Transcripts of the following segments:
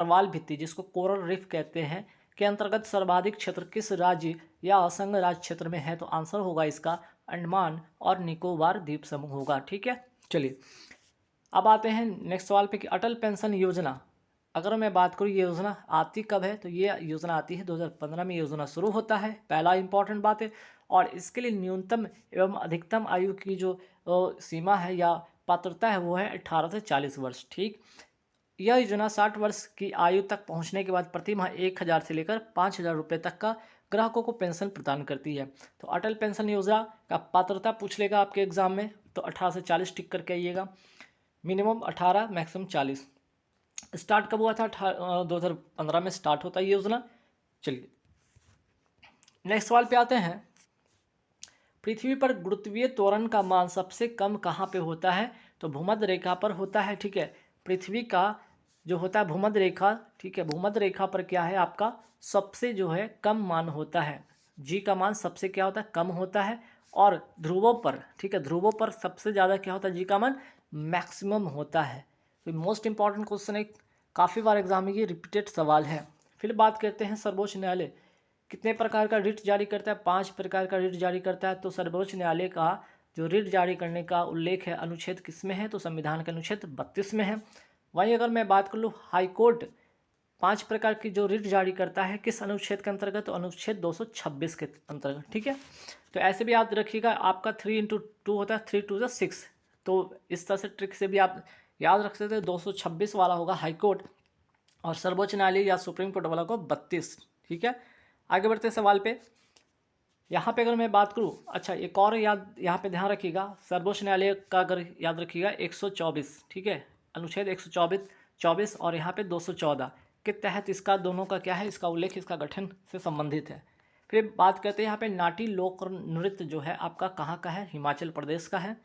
प्रवाल भित्ति जिसको coral reef कहते हैं के अंतर्गत सर्वाधिक क्षेत्र किस राज्य या असंघ राज्य क्षेत्र में है? तो आंसर होगा इसका अंडमान और निकोबार द्वीप समूह होगा। ठीक है, चलिए अब आते हैं नेक्स्ट सवाल पे कि अटल पेंशन योजना, अगर मैं बात करूँ ये योजना आती कब है? तो ये योजना आती है 2015 में योजना शुरू होता है, पहला इंपॉर्टेंट बात है। और इसके लिए न्यूनतम एवं अधिकतम आयु की जो सीमा है या पात्रता है वो है 18 से 40 वर्ष। ठीक, यह योजना 60 वर्ष की आयु तक पहुंचने के बाद प्रति माह 1000 से लेकर 5000 रुपये तक का ग्राहकों को पेंशन प्रदान करती है। तो अटल पेंशन योजना का पात्रता पूछ लेगा आपके एग्जाम में, तो 18 से 40 टिक करके आइएगा, मिनिमम 18 मैक्सिमम 40। स्टार्ट कब हुआ था? 2015 में स्टार्ट होता है ये योजना। चलिए नेक्स्ट सवाल पे आते हैं। पृथ्वी पर गुरुत्वीय त्वरण का मान सबसे कम कहाँ पे होता है? तो भूमध्य रेखा पर होता है। ठीक है, पृथ्वी का जो होता है भूमध्य रेखा, ठीक है, भूमध्य रेखा पर क्या है आपका सबसे जो है कम मान होता है, जी का मान सबसे क्या होता है कम होता है। और ध्रुवों पर, ठीक है, ध्रुवों पर सबसे ज़्यादा क्या होता है जी का मान मैक्सिमम होता है। तो मोस्ट इंपॉर्टेंट क्वेश्चन है, काफ़ी बार एग्जाम में ये रिपीटेड सवाल है। फिर बात करते हैं सर्वोच्च न्यायालय कितने प्रकार का रिट जारी करता है? 5 प्रकार का रिट जारी करता है। तो सर्वोच्च न्यायालय का जो रिट जारी करने का उल्लेख है अनुच्छेद किस में है? तो संविधान के अनुच्छेद 32 में है। वहीं अगर मैं बात कर लूँ हाई कोर्ट 5 प्रकार की जो रिट जारी करता है किस अनुच्छेद के अंतर्गत? तो अनुच्छेद 226 के अंतर्गत। ठीक है, तो ऐसे भी याद रखिएगा, आपका 3×2 होता है 3×2 = 6। तो इस तरह से ट्रिक से भी आप याद रख सकते हैं। 226 वाला होगा हाई कोर्ट और सर्वोच्च न्यायालय या सुप्रीम कोर्ट वाला को 32। ठीक है, आगे बढ़ते हैं सवाल पे। यहाँ पे अगर मैं बात करूँ, अच्छा एक और याद यहाँ पे ध्यान रखिएगा, सर्वोच्च न्यायालय का अगर याद रखिएगा 124, ठीक है, अनुच्छेद 124 और यहाँ पे 214 के तहत इसका दोनों का क्या है, इसका उल्लेख इसका गठन से संबंधित है। फिर बात करते हैं यहाँ पे नाटी लोक नृत्य जो है आपका कहाँ का है? हिमाचल प्रदेश का है।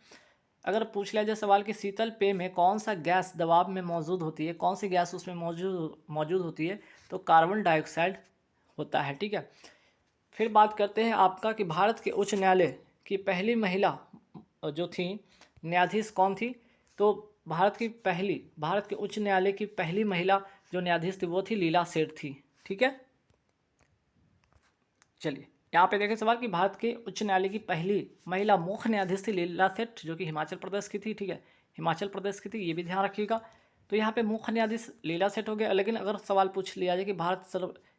अगर पूछ लिया जाए सवाल कि शीतल पेय में कौन सा गैस दबाव में मौजूद होती है, कौन सी गैस उसमें मौजूद होती है? तो कार्बन डाइऑक्साइड होता है। ठीक है, फिर बात करते हैं आपका कि भारत के उच्च न्यायालय की पहली महिला जो थी न्यायाधीश कौन थी? तो भारत के उच्च न्यायालय की पहली महिला जो न्यायाधीश थी वो थी लीला सेठ थी। ठीक है, चलिए यहाँ पे देखें सवाल कि भारत के उच्च न्यायालय की पहली महिला मुख्य न्यायाधीश थी लीला सेठ जो कि हिमाचल प्रदेश की थी। ठीक है, हिमाचल प्रदेश की थी, ये भी ध्यान रखिएगा। तो यहाँ पे मुख्य न्यायाधीश लीला सेठ हो गया। लेकिन अगर सवाल पूछ लिया जाए कि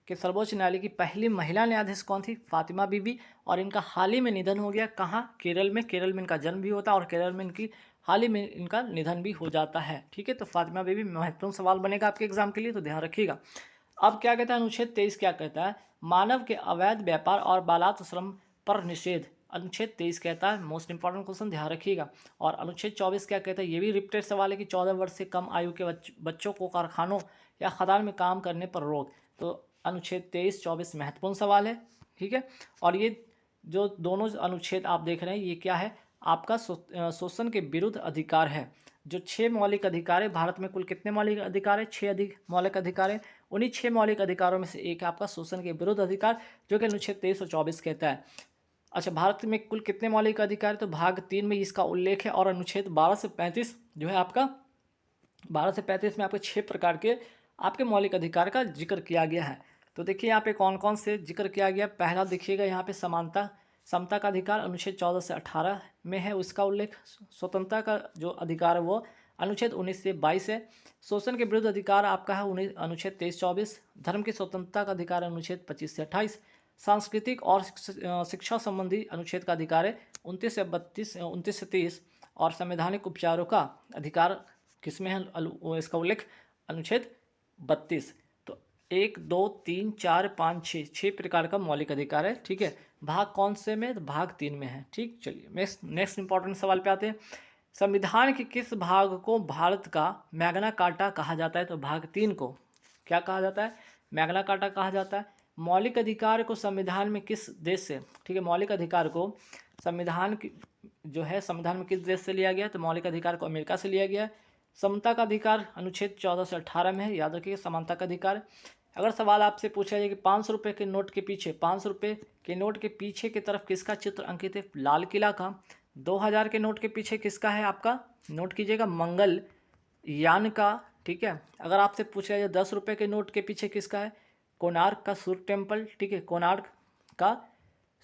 के सर्वोच्च न्यायालय की पहली महिला न्यायाधीश कौन थी? फातिमा बीबी। और इनका हाल ही में निधन हो गया, कहाँ? केरल में। केरल में इनका जन्म भी होता है और केरल में इनकी हाल ही में इनका निधन भी हो जाता है। ठीक है, तो फातिमा बीबी महत्वपूर्ण सवाल बनेगा आपके एग्जाम के लिए, तो ध्यान रखिएगा। अब क्या कहता है अनुच्छेद 23 क्या कहता है? मानव के अवैध व्यापार और बालात श्रम पर निषेध। अनुच्छेद 23 कहता है, मोस्ट इंपॉर्टेंट क्वेश्चन ध्यान रखिएगा। और अनुच्छेद 24 क्या कहता है? ये भी रिपीटेड सवाल है कि 14 वर्ष से कम आयु के बच्चों को कारखानों या खदान में काम करने पर रोक। तो अनुच्छेद 23-24 महत्वपूर्ण सवाल है। ठीक है, और ये जो दोनों अनुच्छेद आप देख रहे हैं ये क्या है? आपका शोषण के विरुद्ध अधिकार है। जो 6 मौलिक अधिकार है, भारत में कुल कितने मौलिक अधिकार है? 6 अधिक मौलिक अधिकार है। उन्हीं 6 मौलिक अधिकारों में से एक है आपका शोषण के विरुद्ध अधिकार, जो कि अनुच्छेद 23 और 24 कहता है। अच्छा, भारत में कुल कितने मौलिक अधिकार है? तो भाग 3 में इसका उल्लेख है। और अनुच्छेद 12 से 35 जो है आपका 12 से 35 में आपके 6 प्रकार के आपके मौलिक अधिकार का जिक्र किया गया है। तो देखिए यहाँ पे कौन कौन से जिक्र किया गया। पहला देखिएगा यहाँ पे समता का अधिकार अनुच्छेद 14 से 18 में है, उसका उल्लेख। स्वतंत्रता का जो अधिकार है वो अनुच्छेद 19 से 22 है। शोषण के विरुद्ध अधिकार आपका है अनुच्छेद 23-24। धर्म की स्वतंत्रता का अधिकार अनुच्छेद 25 से 28। सांस्कृतिक और शिक्षा संबंधी अनुच्छेद का अधिकार है 29 से 30। और संवैधानिक उपचारों का अधिकार किसमें है? इसका उल्लेख अनुच्छेद 32। तो 1, 2, 3, 4, 5, 6 प्रकार का मौलिक अधिकार है। ठीक है, भाग कौन से में? तो भाग 3 में है। ठीक, चलिए नेक्स्ट इंपॉर्टेंट सवाल पे आते हैं। संविधान के किस भाग को भारत का मैग्ना कार्टा कहा जाता है? तो भाग 3 को क्या कहा जाता है? मैग्ना कार्टा कहा जाता है। मौलिक अधिकार को संविधान में किस देश से, ठीक है, मौलिक अधिकार को संविधान में किस देश से लिया गया? तो मौलिक अधिकार को अमेरिका से लिया गया। समता का अधिकार अनुच्छेद 14 से 18 में है, याद रखिए समानता का अधिकार। अगर सवाल आपसे पूछा जाए कि 500 रुपये के नोट के पीछे 500 रुपये के नोट के पीछे की तरफ किसका चित्र अंकित है? लाल किला का। 2000 के नोट के पीछे किसका है आपका? नोट कीजिएगा मंगल यान का ठीक है। अगर आपसे पूछा जाए 10 रुपये के नोट के पीछे किसका है, कोणार्क का सूर्य टेम्पल, ठीक है, कोणार्क का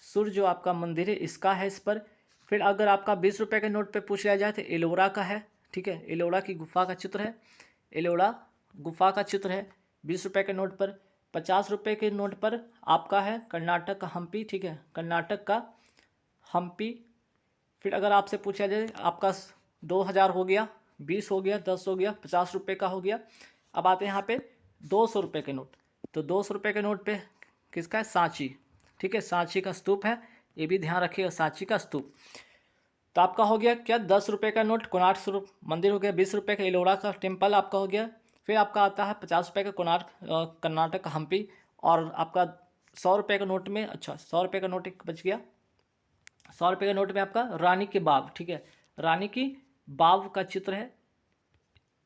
सूर्य जो आपका मंदिर है इसका है इस पर। फिर अगर आपका 20 रुपये के नोट पे पूछा जाए तो एलोरा का है, ठीक है, एलोरा की गुफा का चित्र है, एलोरा गुफा का चित्र है 20 रुपये के नोट पर। 50 रुपये के नोट पर आपका है कर्नाटक का हम्पी, ठीक है, कर्नाटक का हम्पी। फिर अगर आपसे पूछा जाए आपका 2000 हो गया, 20 हो गया, 10 हो गया, 50 रुपये का हो गया। अब आते हैं यहाँ पे 200 रुपये के नोट। तो 200 रुपये के नोट पे किसका है, सांची, ठीक है, सांची का स्तूप है, ये भी ध्यान रखिएगा, सांची का स्तूप। तो आपका हो गया क्या, 10 रुपये का नोट कोणार्क सूर्य मंदिर हो गया, 20 रुपये का एलोरा का टेम्पल आपका हो गया। फिर आपका आता है 50 रुपये का कोणार्क कर्नाटक का हम्पी। और आपका 100 रुपये का नोट में, अच्छा 100 रुपये का नोट एक बच गया, 100 रुपये के नोट में आपका रानी की बाव, ठीक है, रानी की बाव का चित्र है।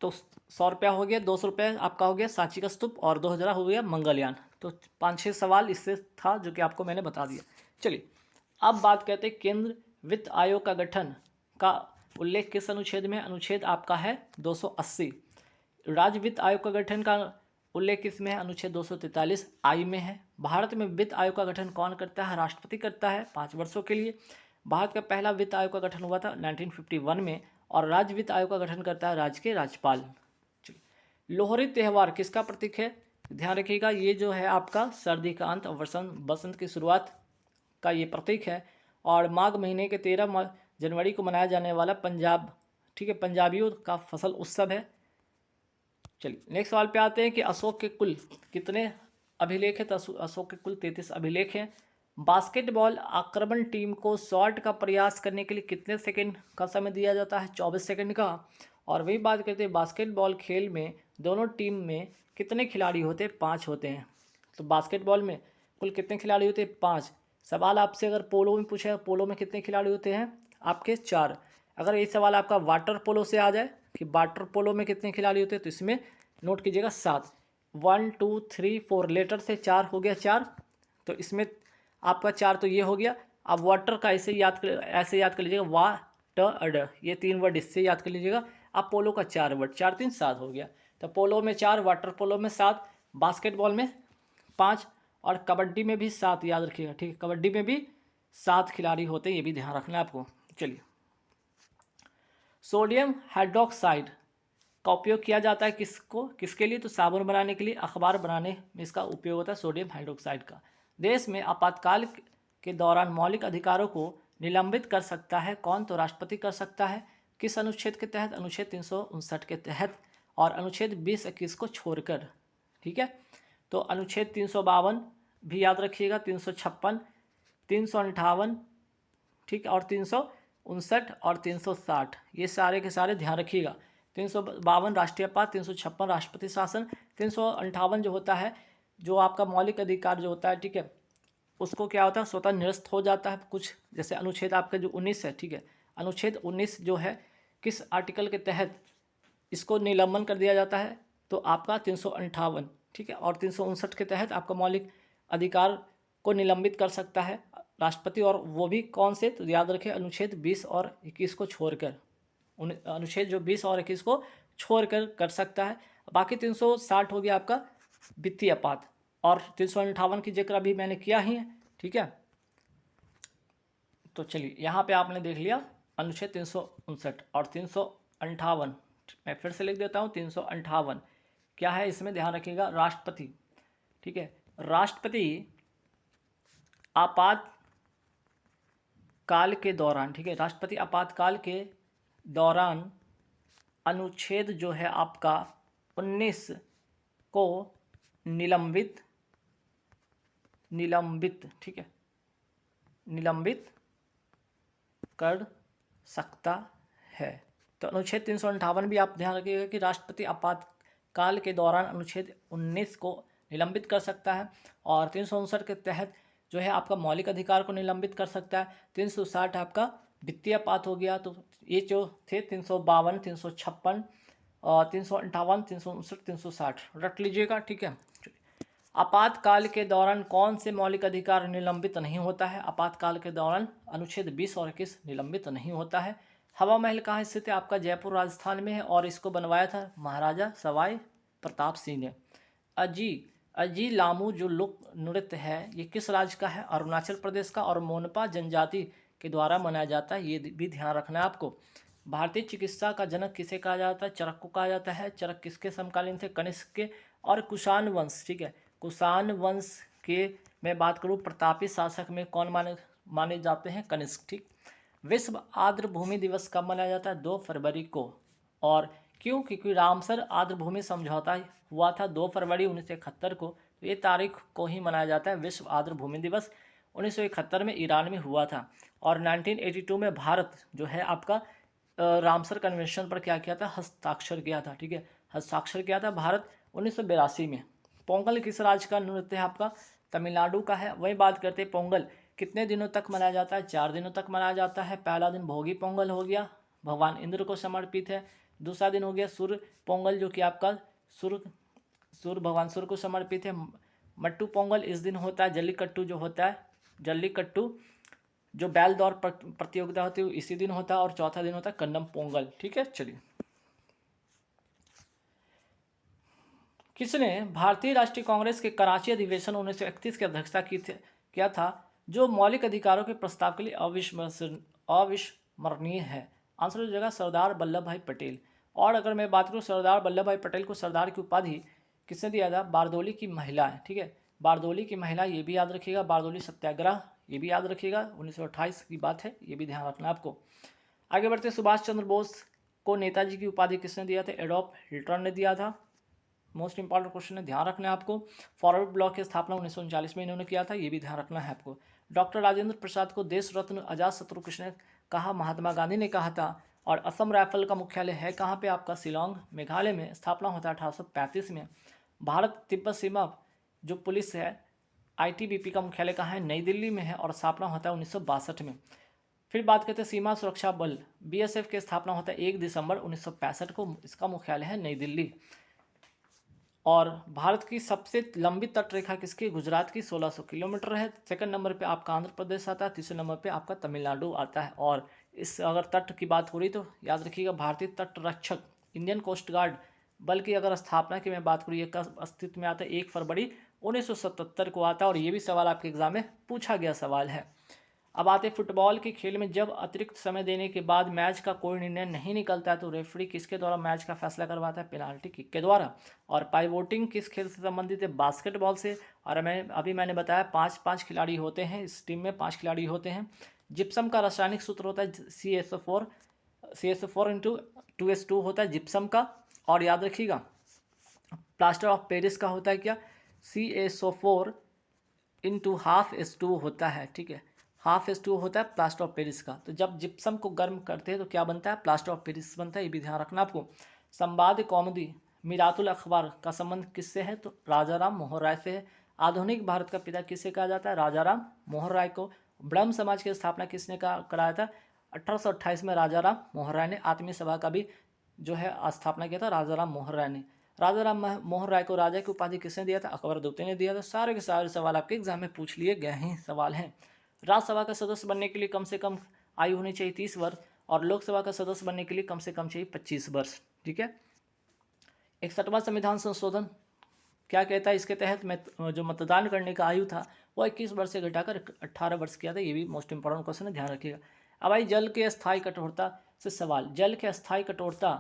तो 100 रुपया हो गया, 200 रुपये आपका हो गया सांची का स्तूप, और 2000 हो गया मंगलयान। तो 5-6 सवाल इससे था जो कि आपको मैंने बता दिया। चलिए अब बात करते हैं केंद्र वित्त आयोग का गठन का उल्लेख किस अनुच्छेद में, अनुच्छेद आपका है 280। राज्य वित्त आयोग का गठन का उल्लेख किस में है, अनुच्छेद 243 आई में है। भारत में वित्त आयोग का गठन कौन करता है, राष्ट्रपति करता है 5 वर्षों के लिए। भारत का पहला वित्त आयोग का गठन हुआ था 1951 में, और राज्य वित्त आयोग का गठन करता है राज्य के राज्यपाल। लोहड़ी त्यौहार किसका प्रतीक है, ध्यान रखिएगा, ये जो है आपका सर्दी का अंत और बसंत की शुरुआत का ये प्रतीक है। और माघ महीने के 13 जनवरी को मनाया जाने वाला पंजाब, ठीक है, पंजाबियों का फसल उत्सव है। चलिए नेक्स्ट सवाल पे आते हैं कि अशोक के कुल कितने अभिलेख हैं। तो अशोक के कुल 33 अभिलेख हैं। बास्केटबॉल आक्रमण टीम को शॉट का प्रयास करने के लिए कितने सेकंड का समय दिया जाता है, 24 सेकंड का। और वही बात करते हैं बास्केटबॉल खेल में दोनों टीम में कितने खिलाड़ी होते हैं, 5 होते हैं। तो बास्केटबॉल में कुल कितने खिलाड़ी होते हैं, 5। सवाल आपसे अगर पोलो में पूछा है, पोलो में कितने खिलाड़ी होते हैं आपके, 4। अगर ये सवाल आपका वाटर पोलो से आ जाए कि वाटर पोलो में कितने खिलाड़ी होते हैं, तो इसमें नोट कीजिएगा 7। 1 2 3 4 लेटर से 4 हो गया, 4। तो इसमें आपका 4 तो ये हो गया। अब वाटर का ऐसे याद कर लीजिएगा, वा ट अड, ये 3 वर्ड इससे याद कर लीजिएगा। अब पोलो का 4 वर्ड, 4 3 7 हो गया। तो पोलो में 4, वाटर पोलो में 7, बास्केटबॉल में 5, और कबड्डी में भी 7 याद रखिएगा, ठीक है, कबड्डी में भी 7 खिलाड़ी होते हैं, ये भी ध्यान रखना है आपको। चलिए सोडियम हाइड्रोक्साइड का उपयोग किया जाता है किसके लिए, तो साबुन बनाने के लिए, अखबार बनाने में इसका उपयोग होता है सोडियम हाइड्रोक्साइड का। देश में आपातकाल के दौरान मौलिक अधिकारों को निलंबित कर सकता है कौन, तो राष्ट्रपति कर सकता है। किस अनुच्छेद के तहत, अनुच्छेद 359 के तहत, और अनुच्छेद 20-21 को छोड़कर, ठीक है। तो अनुच्छेद 352 भी याद रखिएगा, 356, 358, ठीक है, और 359 और 360, ये सारे के सारे ध्यान रखिएगा। 352 राष्ट्रीय आपात, 356 राष्ट्रपति शासन, 358 जो होता है, जो आपका मौलिक अधिकार जो होता है, ठीक है, उसको क्या होता है, स्वतः निरस्त हो जाता है कुछ। जैसे अनुच्छेद आपका जो 19 है, ठीक है, अनुच्छेद 19 जो है किस आर्टिकल के तहत इसको निलंबन कर दिया जाता है, तो आपका 358, ठीक है, और 359 के तहत आपका मौलिक अधिकार को निलंबित कर सकता है राष्ट्रपति, और वो भी कौन से, तो याद रखें अनुच्छेद 20 और 21 को छोड़कर, अनुच्छेद जो 20 और 21 को छोड़कर कर सकता है। बाकी 360 हो गया आपका वित्तीय आपात, और 358 की जिक्र अभी मैंने किया ही है, ठीक है। तो चलिए यहाँ पे आपने देख लिया अनुच्छेद 359 और 358, मैं फिर से लिख देता हूँ 358 क्या है, इसमें ध्यान रखिएगा राष्ट्रपति, ठीक है, राष्ट्रपति आपातकाल के दौरान, ठीक है, राष्ट्रपति आपातकाल के दौरान अनुच्छेद जो है आपका 19 को निलंबित, ठीक है, निलंबित कर सकता है। तो अनुच्छेद 358 भी आप ध्यान रखिएगा कि राष्ट्रपति आपातकाल के दौरान अनुच्छेद 19 को निलंबित कर सकता है, और 359 के तहत जो है आपका मौलिक अधिकार को निलंबित कर सकता है। 360 आपका वित्तीय आपात हो गया। तो ये जो थे 352, 356, 358, 359, 360 रट लीजिएगा, ठीक है। आपातकाल के दौरान कौन से मौलिक अधिकार निलंबित नहीं होता है, आपातकाल के दौरान अनुच्छेद 20 और 21 निलंबित नहीं होता है। हवा महल कहाँ स्थित है? आपका जयपुर राजस्थान में है और इसको बनवाया था महाराजा सवाई प्रताप सिंह ने। अजी अजी लामू जो लोक नृत्य है ये किस राज्य का है? अरुणाचल प्रदेश का, और मोनपा जनजाति के द्वारा मनाया जाता है, ये भी ध्यान रखना है आपको। भारतीय चिकित्सा का जनक किसे कहा जाता है? चरक को कहा जाता है। चरक किसके समकालीन थे? कनिष्क के। और कुषाण वंश, ठीक है, कुषाण वंश के मैं बात करूँ प्रतापी शासक में कौन माने माने जाते हैं? कनिष्क, ठीक। विश्व आर्द्र भूमि दिवस कब मनाया जाता है? 2 फरवरी को। और क्यों? क्योंकि रामसर आर्द्र भूमि समझौता हुआ था 2 फरवरी 1971 को, तो ये तारीख को ही मनाया जाता है विश्व आर्द्र भूमि दिवस। 1971 में ईरान में हुआ था। और 1982 में भारत जो है आपका रामसर कन्वेंशन पर क्या किया था? हस्ताक्षर किया था, ठीक है, हस्ताक्षर किया था भारत 1982 में। पोंगल किस राज्य का नृत्य है? आपका तमिलनाडु का है। वही बात करते हैं पोंगल कितने दिनों तक मनाया जाता है? 4 दिनों तक मनाया जाता है। पहला दिन भोगी पोंगल हो गया, भगवान इंद्र को समर्पित है। दूसरा दिन हो गया सूर्य पोंगल, जो कि आपका सूर्य भगवान सूर्य को समर्पित है। मट्टू पोंगल इस दिन होता है। जल्लीकट्टू जो होता है, जल्लीकट्टू जो बैल दौड़ प्रतियोगिता होती है इसी दिन होता है। और चौथा दिन होता है कन्नम पोंगल, ठीक है। चलिए, किसने भारतीय राष्ट्रीय कांग्रेस के कराची अधिवेशन 1931 की अध्यक्षता किया था, जो मौलिक अधिकारों के प्रस्ताव के लिए अविस्मरणीय है? आंसर हो जाएगा सरदार वल्लभ भाई पटेल। और अगर मैं बात करूँ सरदार वल्लभ भाई पटेल को सरदार की उपाधि किसने दिया था? बारदोली की महिला है, ठीक है, बारदोली की महिला, ये भी याद रखिएगा। बारदोली सत्याग्रह ये भी याद रखिएगा, 1928 की बात है, ये भी ध्यान रखना आपको। आगे बढ़ते, सुभाष चंद्र बोस को नेताजी की उपाधि किसने दिया था? एडोल्फ हिटलर ने दिया था। मोस्ट इंपॉर्टेंट क्वेश्चन है, ध्यान रखना है आपको। फॉरवर्ड ब्लॉक की स्थापना 1939 में इन्होंने किया था, ये भी ध्यान रखना है आपको। डॉक्टर राजेंद्र प्रसाद को देश रत्न अजात शत्रु किसने कहा? महात्मा गांधी ने कहा था। और असम राइफल का मुख्यालय है कहाँ पे? आपका शिलोंग मेघालय में। स्थापना होता है 1835 में। भारत तिब्बत सीमा जो पुलिस है ITBP का मुख्यालय कहाँ है? नई दिल्ली में है। और स्थापना होता है 1962 में। फिर बात करते हैं सीमा सुरक्षा बल BSF की स्थापना होता है 1 दिसंबर 1965 को। इसका मुख्यालय है नई दिल्ली। और भारत की सबसे लंबी तट रेखा किसकी? गुजरात की 1600 किलोमीटर है। सेकंड नंबर पे आपका आंध्र प्रदेश आता है। तीसरे नंबर पे आपका तमिलनाडु आता है। और इस अगर तट की बात हो रही तो याद रखिएगा भारतीय तट रक्षक इंडियन कोस्ट गार्ड बल की अगर स्थापना की मैं बात करूँ, ये कब अस्तित्व में आता है? 1 फरवरी 1977 को आता है। और ये भी सवाल आपके एग्जाम में पूछा गया सवाल है। अब आते फुटबॉल के खेल में जब अतिरिक्त समय देने के बाद मैच का कोई निर्णय नहीं निकलता है तो रेफरी किसके द्वारा मैच का फैसला करवाता है? पेनाल्टी किक के द्वारा। और पाइवोटिंग किस खेल से संबंधित है? बास्केटबॉल से। और मैंने बताया 5-5 खिलाड़ी होते हैं, इस टीम में 5 खिलाड़ी होते हैं। जिप्सम का रासायनिक सूत्र होता है CaSO4 इंटू 2S2 होता है जिप्सम का। और याद रखिएगा प्लास्टर ऑफ पेरिस का होता है क्या? CaSO4 इंटू ½ S2 होता है, ठीक है, ½ S2 होता है प्लास्टर ऑफ पेरिस का। तो जब जिप्सम को गर्म करते हैं तो क्या बनता है? प्लास्टर ऑफ पेरिस बनता है, ये भी ध्यान रखना आपको। संवाद कौमुदी मीरातुल अखबार का संबंध किससे है? तो राजाराम मोहन राय से है। आधुनिक भारत का पिता किसे कहा जाता है? राजाराम मोहन राय को। ब्रह्म समाज की स्थापना किसने कराया था? 1828 में राजाराम मोहन राय ने। आत्मीय सभा का भी जो है स्थापना किया था राजाराम मोहन राय ने। राजाराम मोहन राय को राजा की उपाधि किसने दिया था? अकबर द्वितीय ने दिया था। सारे के सारे सवाल आपके एग्जाम में पूछ लिए गए हैं सवाल हैं। राज्यसभा का सदस्य बनने के लिए कम से कम आयु होनी चाहिए 30 वर्ष। और लोकसभा का सदस्य बनने के लिए कम से कम चाहिए 25 वर्ष, ठीक है। 61वां संविधान संशोधन क्या कहता है? इसके तहत जो मतदान करने का आयु था वो 21 वर्ष से घटाकर 18 वर्ष किया था। ये भी मोस्ट इंपॉर्टेंट क्वेश्चन है, ध्यान रखिएगा। अब आई जल के अस्थायी कठोरता से सवाल। जल के अस्थायी कठोरता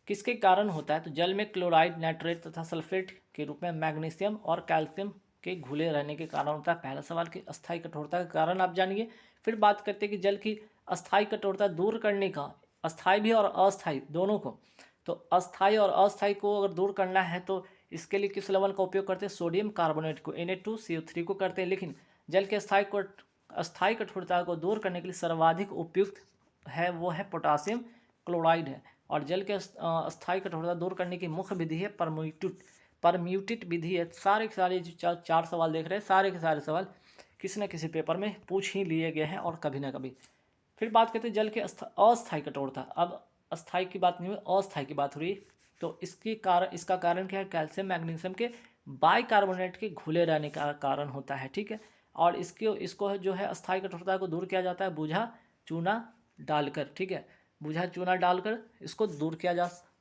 किसके कारण होता है? तो जल में क्लोराइड, नाइट्रेट तथा सल्फेट के रूप में मैग्नीशियम और कैल्शियम के घुले रहने के कारण होता है। पहला सवाल की अस्थायी कठोरता का कारण आप जानिए। फिर बात करते हैं कि जल की अस्थायी कठोरता दूर करने का, अस्थायी भी और अस्थायी दोनों को, तो अस्थायी और अस्थायी को अगर दूर करना है तो इसके लिए किस लवण का उपयोग करते हैं? सोडियम कार्बोनेट को, Na2CO3 को करते हैं। लेकिन जल के अस्थायी कठोरता को दूर करने के लिए सर्वाधिक उपयुक्त है वो है पोटासियम क्लोराइड है। और जल के अस्थायी कठोरता दूर करने की मुख्य विधि है परम्यूटेट विधि है। सारे के सारे जो चार सवाल देख रहे हैं, सारे के सारे सवाल किसी न किसी पेपर में पूछ ही लिए गए हैं और कभी ना कभी। फिर बात करते हैं जल के अस्थायी कठोरता। अब अस्थायी की बात नहीं हुई, अस्थायी की बात हो रही। तो इसका कारण क्या है? कैल्शियम मैग्नीशियम के बाइकार्बोनेट के घुले रहने का कारण होता है, ठीक है। और इसको जो है अस्थायी कठोरता को दूर किया जाता है बूझा चूना डालकर, ठीक है। बुझा चूना डालकर इसको दूर किया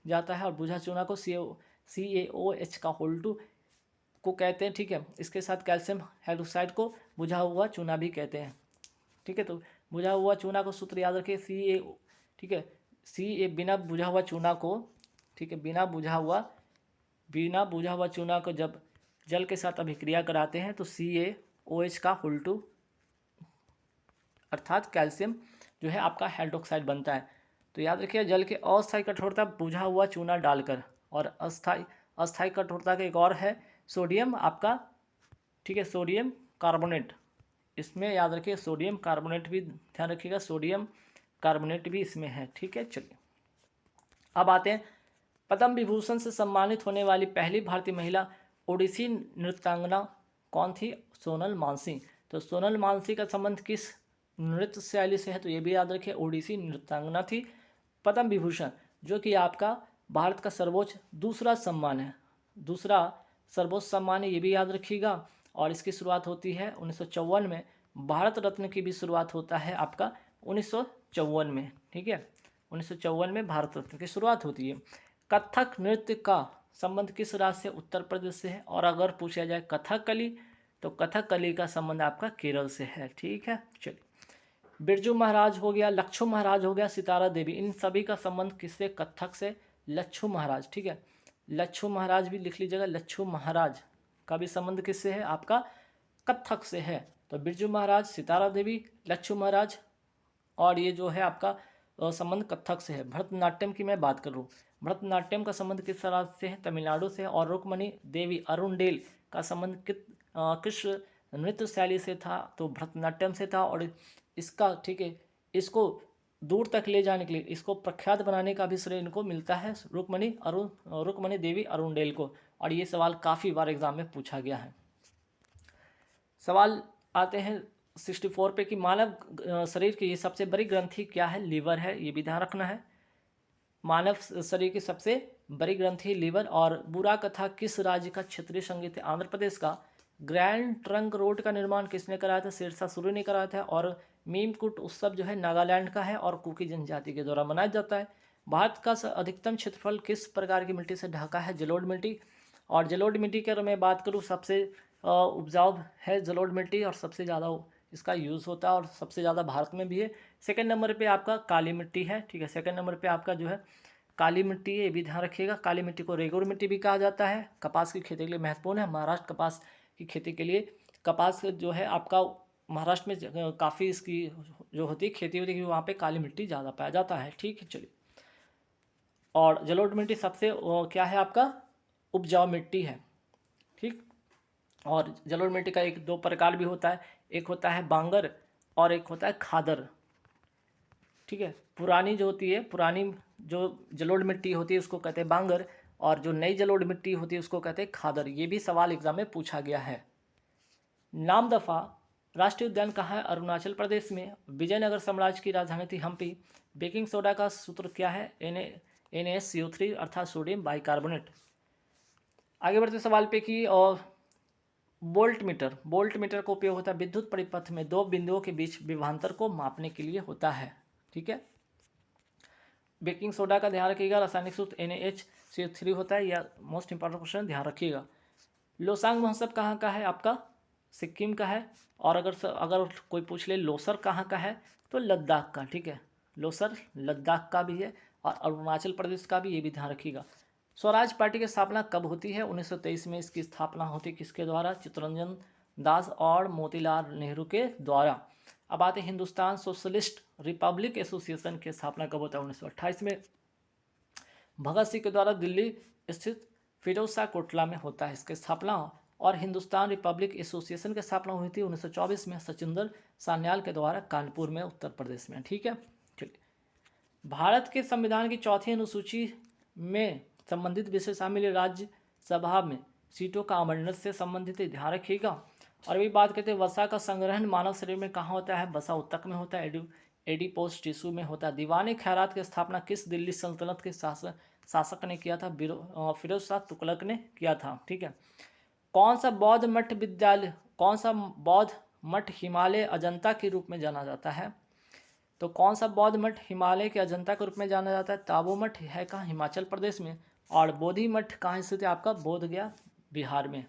जाता है। और बुझा चूना को CaOH का होल 2 को कहते हैं, ठीक है। इसके साथ कैल्शियम हाइड्रोक्साइड को बुझा हुआ चूना भी कहते हैं, ठीक है। तो बुझा हुआ चूना को सूत्र याद रखिए Ca, ठीक है। बिना बुझा हुआ चूना को, ठीक है, बिना बुझा हुआ चूना को जब जल के साथ अभिक्रिया कराते हैं तो CaOH का होल 2 अर्थात कैल्शियम जो है आपका हाइड्रोक्साइड बनता है। तो याद रखिए जल के अस्थायी कठोरता बुझा हुआ चूना डालकर, और अस्थायी कठोरता का एक और है सोडियम आपका, ठीक है, सोडियम कार्बोनेट। इसमें याद रखिए सोडियम कार्बोनेट भी ध्यान रखिएगा, सोडियम कार्बोनेट भी इसमें है, ठीक है। चलिए अब आते हैं पद्म विभूषण से सम्मानित होने वाली पहली भारतीय महिला ओडिसी नृत्यांगना कौन थी? सोनल मानसिंह। तो सोनल मानसिंह का संबंध किस नृत्य शैली से है? तो ये भी याद रखिए ओडिसी नृत्यांगना थी। पद्म विभूषण जो कि आपका भारत का सर्वोच्च दूसरा सम्मान है, दूसरा सर्वोच्च सम्मान है, ये भी याद रखिएगा। और इसकी शुरुआत होती है 1954 में। भारत रत्न की भी शुरुआत होता है आपका 1954 में, ठीक है। 1954 में भारत रत्न की शुरुआत होती है। कथक नृत्य का संबंध किस राज्य से? उत्तर प्रदेश से है। और अगर पूछा जाए कथकली, तो कथकली का संबंध आपका केरल से है, ठीक है। चलिए बिरजू महाराज हो गया, लच्छू महाराज हो गया, सितारा देवी, इन सभी का संबंध किससे? कथक से। लच्छू महाराज, ठीक है, लच्छू महाराज भी लिख लीजिएगा, लच्छू महाराज का भी संबंध किससे है? आपका कथक से है। तो बिरजू महाराज, सितारा देवी, लच्छू महाराज, और ये जो है आपका संबंध कथक से है। भरतनाट्यम की मैं बात करूँ, भरतनाट्यम का संबंध किस राज्य से है? तमिलनाडु से। और रुक्मणी देवी अरुणडेल का संबंध किस नृत्य शैली से था? तो भरतनाट्यम से था। और इसका, ठीक है, इसको दूर तक ले जाने के लिए, इसको प्रख्यात बनाने का भी श्रेय इनको मिलता है, रुक्मणी देवी अरुणडेल को। और ये सवाल काफ़ी बार एग्जाम में पूछा गया है। सवाल आते हैं 64 पे कि मानव शरीर की सबसे बड़ी ग्रंथि क्या है? लीवर है, ये भी ध्यान रखना है। मानव शरीर की सबसे बड़ी ग्रंथि लीवर। और बुरा कथा किस राज्य का क्षेत्रीय संगीत है? आंध्र प्रदेश का। ग्रैंड ट्रंक रोड का निर्माण किसने कराया था? शेरशाह सूरी ने कराया था। और मीमकुट उत्सव जो है नागालैंड का है और कुकी जनजाति के द्वारा मनाया जाता है। भारत का अधिकतम क्षेत्रफल किस प्रकार की मिट्टी से ढका है? जलोढ़ मिट्टी। और जलोढ़ मिट्टी की अगर मैं बात करूँ, सबसे उपजाऊ है जलोढ़ मिट्टी और सबसे ज़्यादा इसका यूज़ होता है और सबसे ज़्यादा भारत में भी है। सेकंड नंबर पे आपका काली मिट्टी है, ठीक है, सेकंड नंबर पे आपका जो है काली मिट्टी है, ये भी ध्यान रखिएगा। काली मिट्टी को रेगुर मिट्टी भी कहा जाता है। कपास की खेती के लिए महत्वपूर्ण है। महाराष्ट्र कपास की खेती के लिए, कपास जो है आपका महाराष्ट्र में काफ़ी इसकी जो होती है खेती होती है, क्योंकि वहाँ पे काली मिट्टी ज़्यादा पाया जाता है, ठीक है। चलिए, और जलोढ़ मिट्टी सबसे क्या है आपका उपजाऊ मिट्टी है, ठीक। और जलोढ़ मिट्टी का एक दो प्रकार भी होता है, एक होता है बांगर और एक होता है खादर, ठीक है। पुरानी जो होती है, पुरानी जो जलोढ़ मिट्टी होती है उसको कहते हैं बांगर, और जो नई जलोढ़ मिट्टी होती है उसको कहते हैं खादर। ये भी सवाल एग्जाम में पूछा गया है। नामदफा राष्ट्रीय उद्यान कहाँ है? अरुणाचल प्रदेश में। विजयनगर साम्राज्य की राजधानी थी हम्पी। बेकिंग सोडा का सूत्र क्या है? NaCO3 अर्थात सोडियम बाइकार्बोनेट। आगे बढ़ते सवाल पे कि बोल्ट मीटर का उपयोग होता है विद्युत परिपथ में दो बिंदुओं के बीच विभवांतर को मापने के लिए होता है, ठीक है। बेकिंग सोडा का ध्यान रखिएगा, रासायनिक सूत्र NaCO3 होता है, या मोस्ट इंपॉर्टेंट क्वेश्चन ध्यान रखिएगा। लोसांग महोत्सव कहाँ का है? आपका सिक्किम का है। और अगर कोई पूछ ले लोसर कहाँ का है, तो लद्दाख का, ठीक है, लोसर लद्दाख का भी है और अरुणाचल प्रदेश का भी, ये भी ध्यान रखिएगा। स्वराज पार्टी की स्थापना कब होती है? 1923 में इसकी स्थापना होती है, किसके द्वारा? चित्तरंजन दास और मोतीलाल नेहरू के द्वारा। अब आते हैं हिंदुस्तान सोशलिस्ट रिपब्लिक एसोसिएशन की स्थापना कब होता है? 1928 में भगत सिंह के द्वारा दिल्ली स्थित फिरोज शाह कोटला में होता है इसकी स्थापना। और हिंदुस्तान रिपब्लिक एसोसिएशन की स्थापना हुई थी 1924 में सचिंदर सान्याल के द्वारा कानपुर में, उत्तर प्रदेश में, ठीक है। चलिए, भारत के संविधान की चौथी अनुसूची में संबंधित विषय शामिल राज्यसभा में सीटों का आवंटन से संबंधित ध्यान रखिएगा। और अभी बात करते हैं वसा का संग्रहण मानव शरीर में कहाँ होता है? वसा ऊतक में होता है, एडिपोस टिश्यू में होता है। दीवान खैरात की स्थापना किस दिल्ली सल्तनत के शासक ने किया था? फिरोज शाह तुगलक ने किया था, ठीक है। कौन सा बौद्ध मठ हिमालय अजंता के रूप में जाना जाता है? तो कौन सा बौद्ध मठ हिमालय के अजंता के रूप में जाना जाता है? ताबो मठ है कहाँ? हिमाचल प्रदेश में। और बोधि मठ कहाँ स्थित है आपका? बोध गया, बिहार में।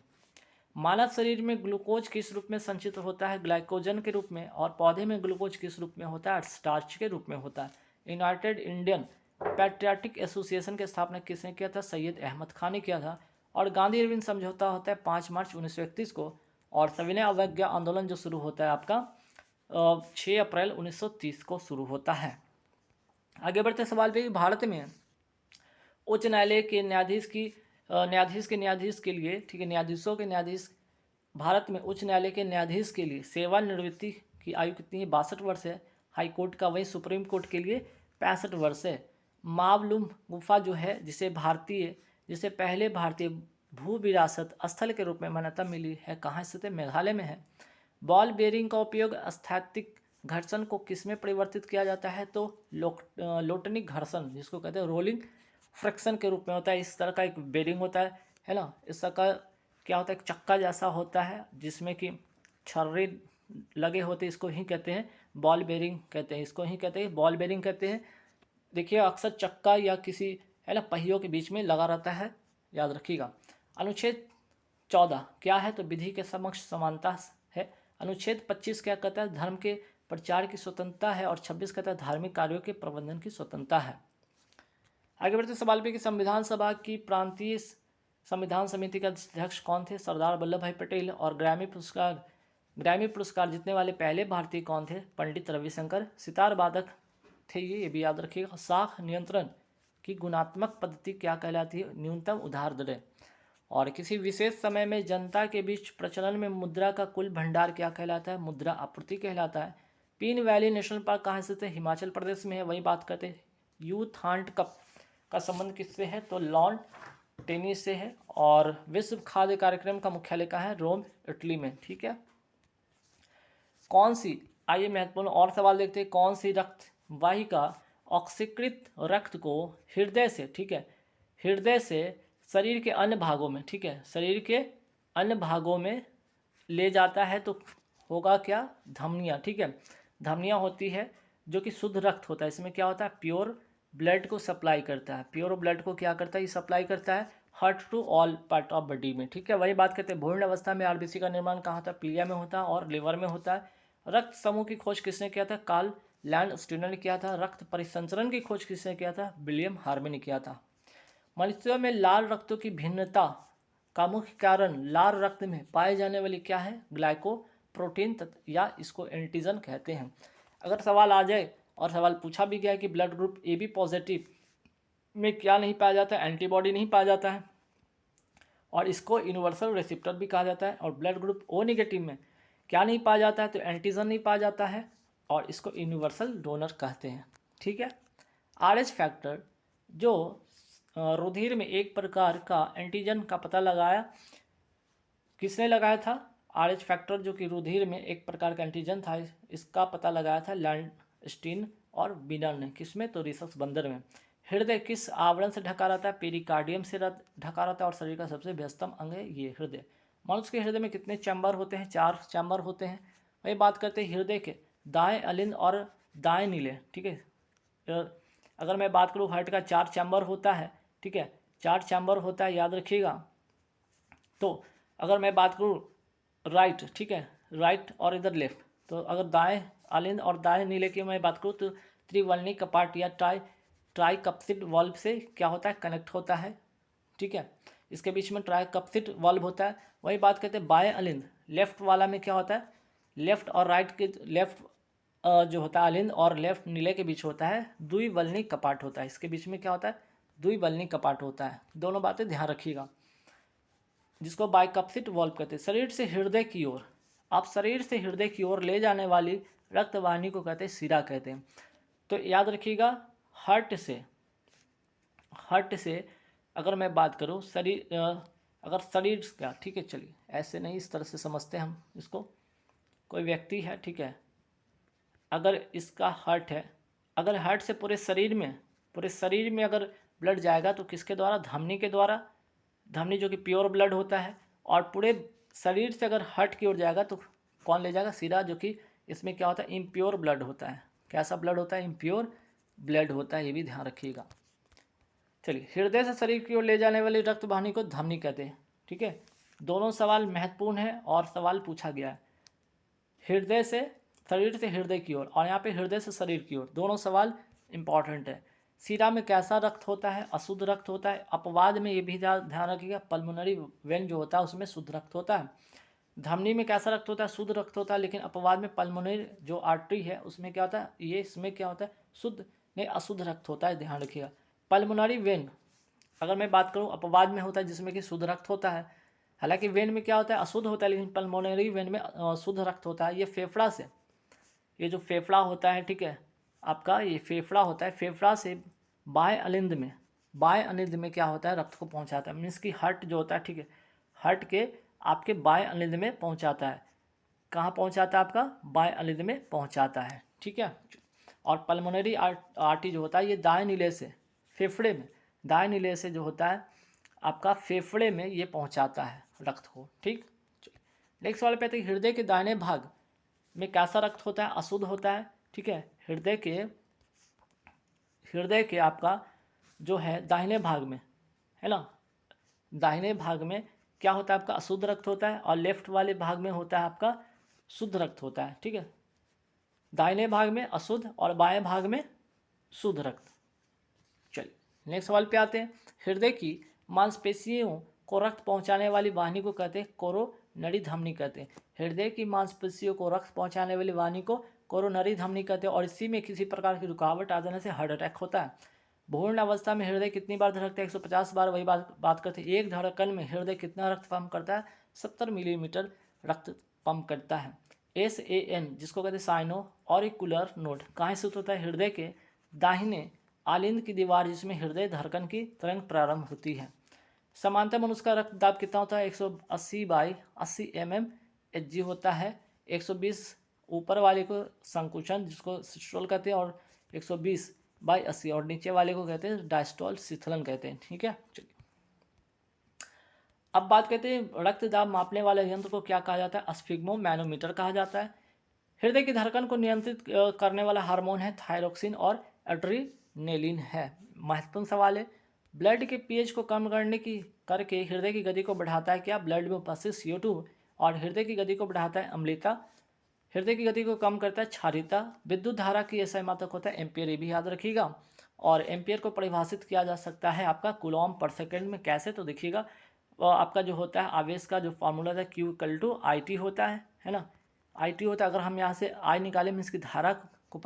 मानव शरीर में ग्लूकोज किस रूप में संचित होता है? ग्लाइकोजन के रूप में। और पौधे में ग्लूकोज किस रूप में होता है? स्टार्च के रूप में होता है। यूनाइटेड इंडियन पैट्रियाटिक एसोसिएशन की स्थापना किसने किया था? सैयद अहमद खान ने किया था। और गांधी इरविन समझौता होता है 5 मार्च 1931 को। और सविनय अवज्ञा आंदोलन जो शुरू होता है आपका 6 अप्रैल 1930 को शुरू होता है। आगे बढ़ते सवाल पे, भारत में उच्च न्यायालय के न्यायाधीश के लिए, ठीक है, न्यायाधीशों के न्यायाधीश, भारत में उच्च न्यायालय के न्यायाधीश के लिए सेवानिवृत्ति की आयु कितनी है? 62 वर्ष है हाई कोर्ट का। वहीं सुप्रीम कोर्ट के लिए 65 वर्ष है। मावलुम गुफा जो है, जिसे पहले भारतीय भू विरासत स्थल के रूप में मान्यता मिली है, कहाँ स्थित है? मेघालय में है। बॉल बेयरिंग का उपयोग स्थैतिक घर्षण को किस में परिवर्तित किया जाता है? तो लोटनिक घर्षण, जिसको कहते हैं रोलिंग फ्रिक्शन के रूप में होता है। इस तरह का एक बेरिंग होता है ना, इस तरह का क्या होता है? एक चक्का जैसा होता है जिसमें कि छर्रे लगे होते हैं, इसको ही कहते हैं बॉल बेरिंग कहते हैं, इसको ही कहते हैं बॉल बेरिंग कहते हैं। देखिए अक्सर चक्का या किसी पहियों के बीच में लगा रहता है, याद रखिएगा। अनुच्छेद 14 क्या है? तो विधि के समक्ष समानता है। अनुच्छेद 25 क्या कहता है? धर्म के प्रचार की स्वतंत्रता है। और 26 कहता है धार्मिक कार्यों के प्रबंधन की स्वतंत्रता है। आगे बढ़ते सवाल पे कि संविधान सभा की प्रांतीय संविधान समिति के अध्यक्ष कौन थे? सरदार वल्लभ भाई पटेल। और ग्रैमी पुरस्कार जीतने वाले पहले भारतीय कौन थे? पंडित रविशंकर। सितार वादक थे ये भी याद रखिएगा। साख नियंत्रण की गुणात्मक पद्धति क्या कहलाती है? न्यूनतम उधार दरें। और किसी विशेष समय में जनता के बीच प्रचलन में मुद्रा का कुल भंडार क्या कहलाता है? मुद्रा आपूर्ति कहलाता है। पीन वैली नेशनल पार्क कहाँ स्थित है? हिमाचल प्रदेश में है। वही बात करते हैं यूथ हांट कप का संबंध किससे है? तो लॉन टेनिस से है। और विश्व खाद्य कार्यक्रम का मुख्यालय कहाँ है? रोम, इटली में। ठीक है। कौन सी, आइए महत्वपूर्ण और सवाल देखते हैं। कौन सी रक्त वाहिका ऑक्सीकृत रक्त को हृदय से, ठीक है, हृदय से शरीर के अन्य भागों में, ठीक है, शरीर के अन्य भागों में ले जाता है? तो होगा क्या? धमनियाँ। ठीक है, धमनियाँ होती है जो कि शुद्ध रक्त होता है। इसमें क्या होता है? प्योर ब्लड को सप्लाई करता है। प्योर ब्लड को क्या करता है? ये सप्लाई करता है heart to all part of body में। ठीक है, वही बात करते हैं भ्रूण अवस्था में आरबीसी का निर्माण कहाँ होता है? पीलिया में होता है और लिवर में होता है। रक्त समूह की खोज किसने किया था? कार्ल लैंडस्टीनर ने किया था। रक्त परिसंचरण की खोज किसने किया था? विलियम हार्वे ने किया था। मनुष्यों में लाल रक्तों की भिन्नता का मुख्य कारण लाल रक्त में पाए जाने वाली क्या है? ग्लाइकोप्रोटीन या इसको एंटीजन कहते हैं। अगर सवाल आ जाए और सवाल पूछा भी गया कि blood group A B positive में क्या नहीं पाया जाता है? एंटीबॉडी नहीं पाया जाता है, और इसको यूनिवर्सल रेसिप्टर भी कहा जाता है। और ब्लड ग्रुप ओ नेगेटिव में क्या नहीं पाया जाता है? तो एंटीजन नहीं पाया जाता है, और इसको यूनिवर्सल डोनर कहते हैं। ठीक है। आरएच फैक्टर जो रुधिर में एक प्रकार का एंटीजन का पता लगाया, किसने लगाया था? आरएच फैक्टर जो कि रुधिर में एक प्रकार का एंटीजन था, इसका पता लगाया था लैंडस्टीन और बिनर ने। किसमें? तो रिसर्च बंदर में। हृदय किस आवरण से ढका रहता है? पेरिकार्डियम से ढका रहता है, और शरीर का सबसे व्यस्तम अंग है ये हृदय। मनुष्य के हृदय में कितने चैम्बर होते हैं? 4 चैम्बर होते हैं। वही बात करते हैं हृदय के दाएं अलिंद और दाएं नीले। ठीक है, अगर मैं बात करूँ हार्ट का 4 चैम्बर होता है, ठीक है, 4 चैम्बर होता है, याद रखिएगा। तो अगर मैं बात करूँ राइट, ठीक है, राइट और इधर लेफ्ट, तो अगर दाएं अलिंद और दाएं नीले की मैं बात करूँ तो त्रिवलनी कपाट या ट्राइकप्सिड वाल्व से क्या होता है? कनेक्ट होता है। ठीक है, इसके बीच में ट्राइकप्सिड वाल्व होता है। वही बात करते हैं बाएं अलिंद, लेफ्ट वाला में क्या होता है? लेफ्ट और राइट के लेफ्ट जो होता है अलिंद और लेफ्ट नीले के बीच होता है द्विवल्नी कपाट होता है। इसके बीच में क्या होता है? द्विवल्नी कपाट होता है। दोनों बातें ध्यान रखिएगा, जिसको बाइकप्सिड वाल्व कहते हैं। शरीर से हृदय की ओर, आप शरीर से हृदय की ओर ले जाने वाली रक्तवाहिनी को कहते हैं शिरा कहते हैं। तो याद रखिएगा हार्ट से अगर मैं बात करूँ अगर शरीर का, ठीक है, चलिए ऐसे नहीं, इस तरह से समझते हैं हम इसको। कोई व्यक्ति है, ठीक है, अगर इसका हार्ट है, अगर हार्ट से पूरे शरीर में अगर ब्लड जाएगा तो किसके द्वारा? धमनी के द्वारा। धमनी जो कि प्योर ब्लड होता है। और पूरे शरीर से अगर हार्ट की ओर जाएगा तो कौन ले जाएगा? शिरा, जो कि इसमें क्या होता है? इम्प्योर ब्लड होता है। कैसा ब्लड होता है? इम्प्योर ब्लड होता है, ये भी ध्यान रखिएगा। चलिए, हृदय से शरीर की ओर ले जाने वाली रक्त वाहिनी को धमनी कहते हैं। ठीक है, दोनों सवाल महत्वपूर्ण है और सवाल पूछा गया है। हृदय से शरीर से हृदय की ओर और यहाँ पे हृदय से शरीर की ओर, दोनों सवाल इंपॉर्टेंट है। सीरा में कैसा रक्त होता है? अशुद्ध रक्त होता है। अपवाद में ये भी ध्यान रखिएगा, पल्मोनरी वेन जो होता है उसमें शुद्ध रक्त होता है। धमनी में कैसा रक्त होता है? शुद्ध रक्त होता है। लेकिन अपवाद में पल्मोनरी जो आर्टरी है उसमें क्या होता है? ये इसमें क्या होता है? शुद्ध नहीं, अशुद्ध रक्त होता है, ध्यान रखिएगा। पल्मोनरी वेन अगर मैं बात करूं अपवाद में होता है जिसमें कि शुद्ध रक्त होता है। हालांकि वेन में क्या होता है? अशुद्ध होता है, लेकिन पल्मोनरी वेन में शुद्ध रक्त होता है। ये फेफड़ा से, ये जो फेफड़ा होता है, ठीक है, आपका ये फेफड़ा होता है, फेफड़ा से बाएं अनिंद में क्या होता है? रक्त को पहुंचाता है। मीन्स कि हार्ट जो होता है, ठीक है, हार्ट के आपके बाएं अनिंद में पहुंचाता है। कहाँ पहुंचाता है? आपका बाएं अनिंद में पहुंचाता है। ठीक है, और पल्मोनरी आर्टरी जो होता है ये दाएं नीले से फेफड़े में, दाएं नीले से जो होता है आपका फेफड़े में ये पहुंचाता है रक्त को। ठीक, नेक्स्ट सवाल पे आते हैं, हृदय के दाहिने भाग में कैसा रक्त होता है? अशुद्ध होता है। ठीक है, हृदय के आपका जो है दाहिने भाग में, है ना, दाहिने भाग में क्या होता है? आपका अशुद्ध रक्त होता है, और लेफ्ट वाले भाग में होता है आपका शुद्ध रक्त होता है। ठीक है, दाहिने भाग में अशुद्ध और बाएं भाग में शुद्ध रक्त। चलिए नेक्स्ट सवाल पे आते हैं, हृदय की मांसपेशियों को रक्त पहुंचाने वाली वाहिनी को कहते हैं कोरोनरी धमनी कहते हैं। हृदय की मांसपेशियों को रक्त पहुंचाने वाली वाहिनी को कोरोनरी धमनी कहते हैं, और इसी में किसी प्रकार की रुकावट आ जाने से हार्ट अटैक होता है। भ्रूण अवस्था में हृदय कितनी बार धड़कता है? 150 बार। वही बात करते हैं, एक धड़कन में हृदय कितना रक्त पंप करता है? 70 मिलीमीटर रक्त पंप करता है। SAN जिसको कहते हैं साइनो ऑरिकुलर नोड कहाँ स्थित होता है? हृदय के दाहिने आलिंद की दीवार जिसमें हृदय धड़कन की तरंग प्रारंभ होती है। समांतर मनुष्य का रक्तदाब कितना होता है? 180/80 mmHg होता है। 120 ऊपर वाले को संकुचन जिसको सिस्टोल कहते हैं, और 120/80 और नीचे वाले को कहते हैं डायस्टोल शीतलन कहते हैं। ठीक है, चलिए अब बात करते हैं रक्तदाब मापने वाले यंत्र को क्या कहा जाता है? स्फिग्मो मैनोमीटर कहा जाता है। हृदय की धड़कन को नियंत्रित करने वाला हार्मोन है थायरोक्सिन और एड्रीनेलिन है। महत्वपूर्ण सवाल है, ब्लड के पीएच को कम करके हृदय की गति को बढ़ाता है क्या? ब्लड में उपस्थित CO2। और हृदय की गति को बढ़ाता है अम्लता। हृदय की गति को कम करता है क्षारीयता। विद्युत धारा की ऐसा मात्रक होता है एम्पियर, ये भी याद रखिएगा। और एम्पियर को परिभाषित किया जा सकता है आपका कूलॉम पर सेकेंड में। कैसे? तो देखिएगा, आपका जो होता है आवेश का जो फार्मूला था Q=IT होता है ना, IT होता है। अगर हम यहाँ से I निकालें मीन्स की धारा को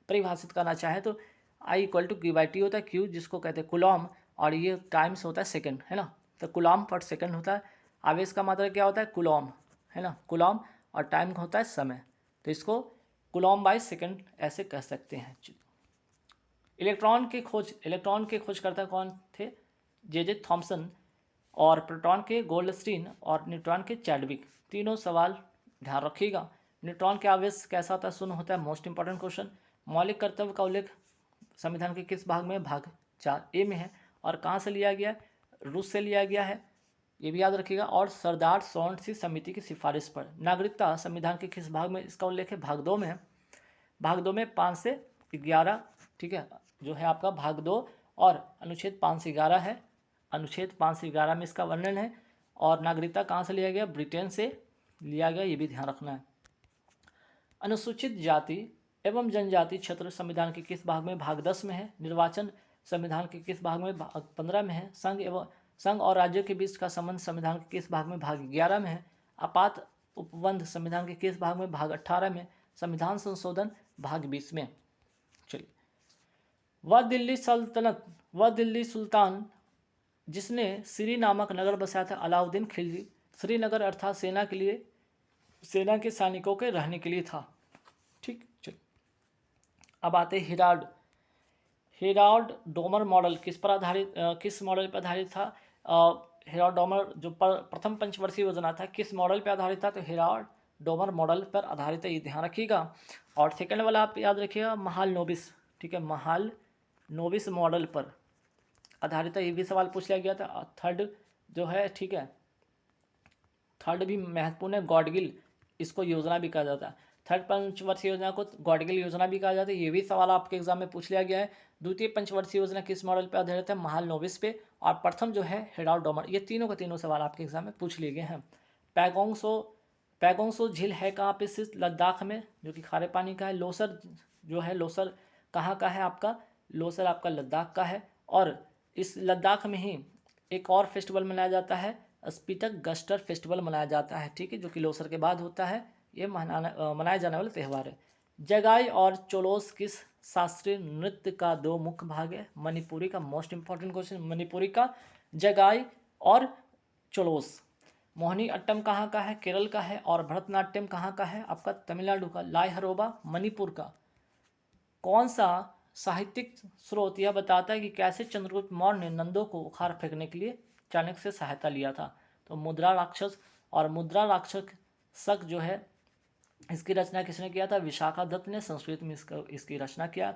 परिभाषित करना चाहें तो I=Q/T होता है। Q जिसको कहते हैं कूलॉम, और ये टाइम्स होता है सेकंड, है ना, तो कूलॉम पर सेकंड होता है। आवेश का मात्रा क्या होता है? कूलॉम, है ना, कूलॉम, और टाइम होता है समय, तो इसको कूलॉम बाय सेकंड ऐसे कह सकते हैं। इलेक्ट्रॉन के खोजकर्ता कौन थे? J.J. थॉमसन। और प्रोटॉन के गोल्डस्टीन और न्यूट्रॉन के चैडविक। तीनों सवाल ध्यान रखिएगा। न्यूट्रॉन के आवेश कैसा होता है? शून्य होता है। Most important question. मौलिक कर्तव्य का उल्लेख संविधान के किस भाग में? भाग 4A में है। और कहाँ से लिया गया है? रूस से लिया गया है, ये भी याद रखिएगा। और सरदार सोर्नसी समिति की सिफारिश पर। नागरिकता संविधान के किस भाग में इसका उल्लेख है? भाग 2 में है। भाग 2 में 5 से 11, ठीक है, जो है आपका भाग 2, और अनुच्छेद 5 से 11 है। अनुच्छेद 5 से 11 में इसका वर्णन है। और नागरिकता कहाँ से लिया गया? ब्रिटेन से लिया गया, ये भी ध्यान रखना है। अनुसूचित जाति एवं जनजाति क्षेत्र संविधान के किस भाग में? भाग 10 में है। निर्वाचन संविधान के किस भाग में? भाग 15 में है। संघ और राज्यों के बीच का संबंध संविधान के किस भाग में? भाग 11 में है। आपात उपबंध संविधान के किस भाग में? भाग 18 में। संविधान संशोधन भाग 20 में। चलिए, वह दिल्ली सुल्तान जिसने श्री नामक नगर बसाया था अलाउद्दीन खिलजी। श्रीनगर अर्थात सेना के सैनिकों के रहने के लिए था। ठीक, चलिए अब आते हैं हेराल्ड डोमर मॉडल किस मॉडल पर आधारित था? हेराल्ड डोमर जो प्रथम पंचवर्षीय योजना था किस मॉडल पर आधारित था? तो हेराल्ड डोमर मॉडल पर आधारित है, ये ध्यान रखिएगा। और सेकंड वाला आप याद रखिएगा महाल नोबिस, ठीक है, महाल नोबिस मॉडल पर आधारित है, ये भी सवाल पूछ लिया गया था। थर्ड जो है, ठीक है, थर्ड भी महत्वपूर्ण है, गॉडगिल इसको योजना भी कहा जाता है। थर्ड पंचवर्षीय योजना को गॉडगिल योजना भी कहा जाता है, ये भी सवाल आपके एग्जाम में पूछ लिया गया है। द्वितीय पंचवर्षीय योजना किस मॉडल पर आधारित है, महालनोबिस पे, और प्रथम जो है हेराल्ड डोमर। ये तीनों के तीनों सवाल आपके एग्जाम में पूछ लिए गए हैं। पैगोंगसो झील है कहाँ पे स्थित, लद्दाख में, जो कि खारे पानी का है। लोसर जो है, लोसर कहाँ का है आपका, लोसर आपका लद्दाख का है। और इस लद्दाख में ही एक और फेस्टिवल मनाया जाता है, स्पीटक गस्टर फेस्टिवल मनाया जाता है, ठीक है, जो कि लोसर के बाद होता है। ये मनाया जाने वाला त्यौहार है। जगाई और चोलोस किस शास्त्रीय नृत्य का दो मुख्य भाग है, मणिपुरी का। मोस्ट इंपॉर्टेंट क्वेश्चन, मणिपुरी का जगाई और चोलोस। मोहिनी अट्टम कहाँ का है, केरल का है। और भरतनाट्यम कहाँ का है, आपका तमिलनाडु का। लाई हरोबा मणिपुर का। कौन सा साहित्यिक स्रोत यह बताता है कि कैसे चंद्रगुप्त मौर्य ने नंदों को उखाड़ फेंकने के लिए चाणक्य से सहायता लिया था, तो मुद्रा राक्षस। और मुद्रा राक्षसक जो है, इसकी रचना किसने किया था, विशाखा दत्त ने संस्कृत में इसकी रचना किया।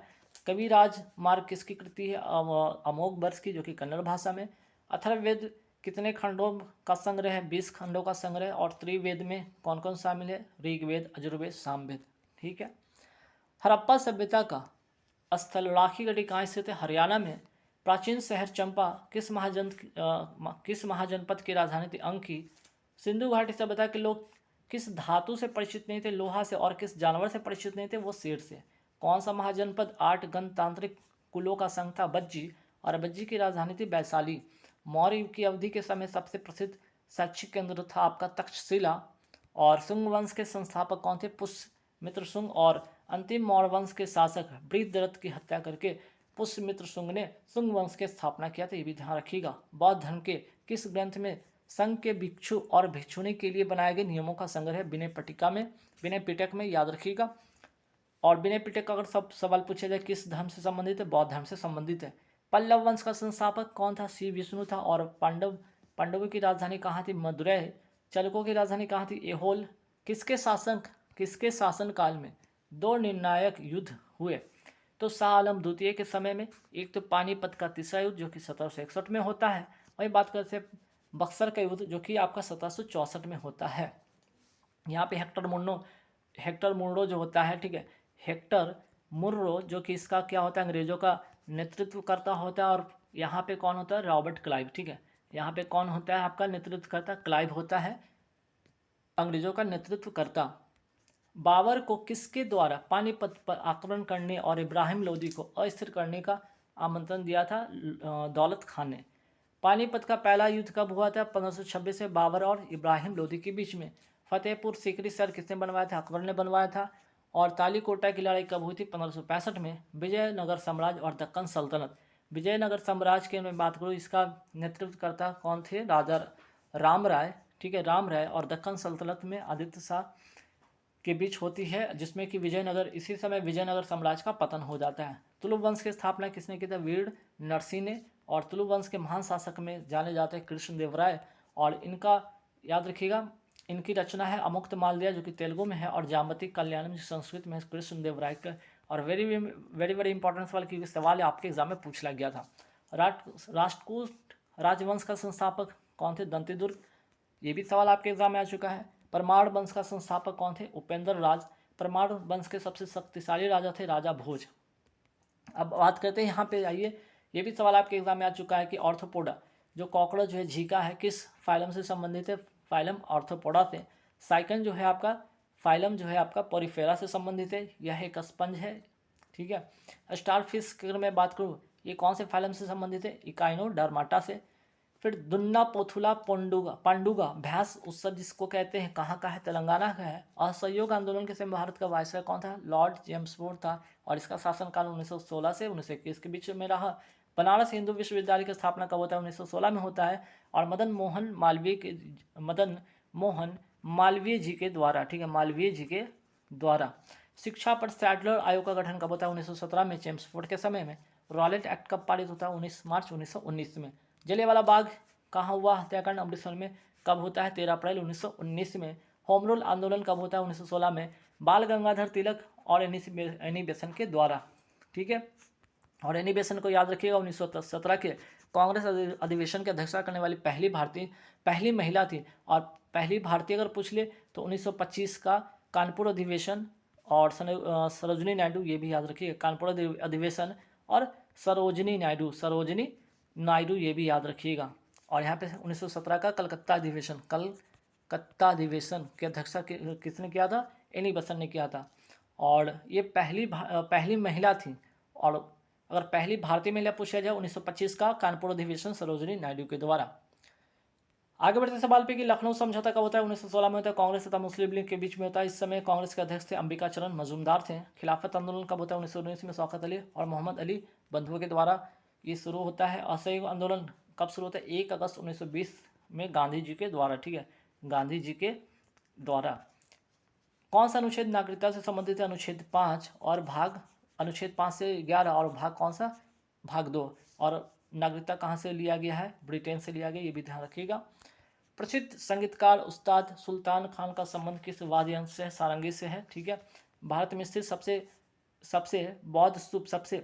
कविराज मार्ग किसकी कृति है, अमोघ वर्ष की, जो कि कन्नड़ भाषा में। अथर्ववेद कितने खंडों का संग्रह है, 20 खंडों का संग्रह। और त्रिवेद में कौन कौन शामिल है, ऋग्वेद, यजुर्वेद, सामवेद, ठीक है। हड़प्पा सभ्यता का स्थलराखी गढ़ी कहाँ स्थित है, हरियाणा में। प्राचीन शहर चंपा किस महाजनपद की राजधानी थी, अंकी। सिंधु घाटी सभ्यता के लोग किस धातु से परिचित नहीं थे, लोहा से। और किस जानवर से परिचित नहीं थे, वो शेर से। कौन सा महाजनपद 8 गणतांत्रिक कुलों का संघ था, बज्जी। और बज्जी की राजधानी थी वैशाली। मौर्य युग की अवधि के समय सबसे प्रसिद्ध शैक्षिक केंद्र था आपका तक्षशिला। और शुंग वंश के संस्थापक कौन थे, पुष्यमित्र शुंग। और अंतिम मौर्य वंश के शासक बृहद्रथ की हत्या करके पुष्यमित्र शुंग ने शुंग वंश की स्थापना किया था, ये भी ध्यान रखिएगा। बौद्ध धर्म के किस ग्रंथ में संघ के भिक्षु और भिक्षुणी के लिए बनाए गए नियमों का संग्रह है, विनय पिटक में, याद रखिएगा। और विनय पिटक का अगर सब सवाल पूछा जाए किस धर्म से संबंधित है, बौद्ध धर्म से संबंधित है। पल्लव वंश का संस्थापक कौन था, श्री विष्णु था। और पांडवों की राजधानी कहाँ थी, मदुरै। चलकों की राजधानी कहाँ थी, एहोल। किसके शासन काल में 2 निर्णायक युद्ध हुए, तो शाह आलम द्वितीय के समय में। एक तो पानीपत का तीसरा युद्ध जो कि 1761 में होता है। वही बात करते हैं बक्सर का युद्ध जो कि आपका 1764 में होता है। यहाँ पे हेक्टर मुर्रो जो होता है, ठीक है, हेक्टर मुर्रो जो कि इसका क्या होता है, अंग्रेजों का नेतृत्व करता होता है। और यहाँ पे कौन होता है, रॉबर्ट क्लाइव, ठीक है। यहाँ पे कौन होता है आपका नेतृत्व करता, क्लाइव होता है, अंग्रेजों का नेतृत्व करता। बाबर को किसके द्वारा पानीपत पर आक्रमण करने और इब्राहिम लोदी को अस्थिर करने का आमंत्रण दिया था, दौलत खान ने। पानीपत का पहला युद्ध कब हुआ था, 1526 में बाबर और इब्राहिम लोदी के बीच में। फतेहपुर सीकरी शहर किसने बनवाया था, अकबर ने बनवाया था। और तालीकोटा की लड़ाई कब हुई थी, 1565 में। विजयनगर साम्राज्य और दक्कन सल्तनत। विजयनगर साम्राज्य के मैं बात करूँ, इसका नेतृत्व करता कौन थे, राजा राम राय, ठीक है, राम राय। और दक्कन सल्तनत में आदित्य शाह के बीच होती है, जिसमें कि विजयनगर, इसी समय विजयनगर साम्राज्य का पतन हो जाता है। तुलु वंश की स्थापना किसने की थी, वीर नरसिंह ने। और तुलु वंश के महान शासक में जाने जाते हैं कृष्णदेव राय। और इनका याद रखिएगा, इनकी रचना है अमुक्त मालविया जो कि तेलुगु में है। और जामती कल्याणम जो संस्कृत में है, कृष्णदेव राय का। और वेरी वेरी वेरी इंपॉर्टेंट सवाल, क्योंकि सवाल आपके एग्जाम में पूछ लिया गया था। राष्ट्रकूट राजवंश का संस्थापक कौन थे, दंतीदुर्ग, ये भी सवाल आपके एग्जाम में आ चुका है। परमार वंश का संस्थापक कौन थे, उपेंद्र राज। परमार वंश के सबसे शक्तिशाली राजा थे राजा भोज। अब बात करते हैं यहाँ पे, आइए, ये भी सवाल आपके एग्जाम में आ चुका है कि ऑर्थोपोडा जो कॉकरोच है, झीका है, किस फाइलम से संबंधित है, फाइलम ऑर्थोपोडा से। साइकन जो है आपका फाइलम जो है आपका पोरिफेरा से संबंधित है, यह एक स्पंज है, ठीक है। स्टारफिश की अगर मैं बात करूँ, ये कौन से फाइलम से संबंधित है, इकाइनोडर्माटा से। फिर दुन्ना पोथुला पांडुगा भैंस उत्सव जिसको कहते हैं, कहाँ का है, तेलंगाना का है। असहयोग आंदोलन के समय भारत का वायसराय कौन था, लॉर्ड जेम्सफोर्ड था। और इसका शासनकाल 1916 से 1921 के बीच में रहा। बनारस हिंदू विश्वविद्यालय की स्थापना कब होता है, 1916 में होता है। और मदन मोहन मालवीय जी के द्वारा, ठीक है, मालवीय जी के द्वारा। शिक्षा पर सैडलर आयोग का गठन कब होता है, 1917 में, चेम्सफोर्ड के समय में। रॉलेट एक्ट कब पारित होता है, 19 मार्च 1919 में। जलियांवाला बाग कहाँ हुआ हत्याकांड, अमृतसर में, कब होता है, 13 अप्रैल 1919 में। होम रूल आंदोलन कब होता है, 1916 में, बाल गंगाधर तिलक और एनी बेसेंट के द्वारा, ठीक है। और एनी बेसेंट को याद रखिएगा, 1917 के कांग्रेस अधिवेशन की अध्यक्षता करने वाली पहली महिला थी। और पहली भारतीय अगर पूछ ले तो 1925 का कानपुर अधिवेशन और सरोजिनी नायडू, ये भी याद रखिएगा, कानपुर अधिवेशन, और सरोजिनी नायडू ये भी याद रखिएगा। और यहाँ पे 1917 का कलकत्ता अधिवेशन की अध्यक्षता किसने किया था? एनी बेसेंट ने किया था। और ये पहली महिला थी। और अगर पहली भारतीय महिला पूछा जाए 1925 का कानपुर अधिवेशन सरोजिनी नायडू के द्वारा। आगे बढ़ते सवाल पे कि लखनऊ समझौता कब होता है? 1916 में होता है। कांग्रेस तथा मुस्लिम लीग के बीच में होता है। इस समय कांग्रेस के अध्यक्ष थे अंबिका चरण मजूमदार थे। खिलाफत आंदोलन कब होता है? 1919 में शौकत अली और मोहम्मद अली बंधुओं के द्वारा ये शुरू होता है। असहयोग आंदोलन कब शुरू होता है? 1 अगस्त 1920 में गांधी जी के द्वारा। ठीक है, गांधी जी के द्वारा। कौन सा अनुच्छेद नागरिकता से संबंधित है? अनुच्छेद 5 और अनुच्छेद 5 से 11 और भाग कौन सा? भाग 2। और नागरिकता कहाँ से लिया गया है? ब्रिटेन से लिया गया, ये भी ध्यान रखिएगा। प्रसिद्ध संगीतकार उस्ताद सुल्तान खान का संबंध किस वाद्य यंत्र से है? सारंगी से है। ठीक है। भारत में स्थित सबसे बौद्ध स्तूप सबसे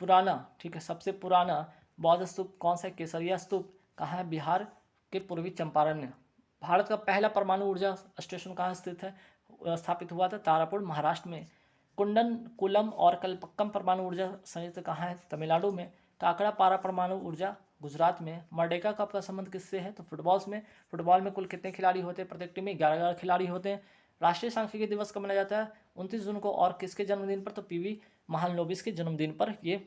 पुराना, ठीक है, सबसे पुराना बौद्ध स्तूप कौन सा है? केसरिया स्तूप कहाँ है? बिहार के पूर्वी चंपारण में। भारत का पहला परमाणु ऊर्जा स्टेशन कहाँ स्थित है? स्थापित हुआ था तारापुर, महाराष्ट्र में। कुल्लम और कलपक्कम परमाणु ऊर्जा संयंत्र कहाँ है? तमिलनाडु में। काकड़ा पारा परमाणु ऊर्जा गुजरात में। मर्डेका कप का संबंध किससे है? तो फुटबॉल में कुल कितने खिलाड़ी होते हैं? प्रत्येक टीम में 11 खिलाड़ी होते हैं। राष्ट्रीय सांख्यिकी दिवस कब मनाया जाता है? 29 जून को। और किसके जन्मदिन पर? तो पीवी महालनोबिस के जन्मदिन पर ये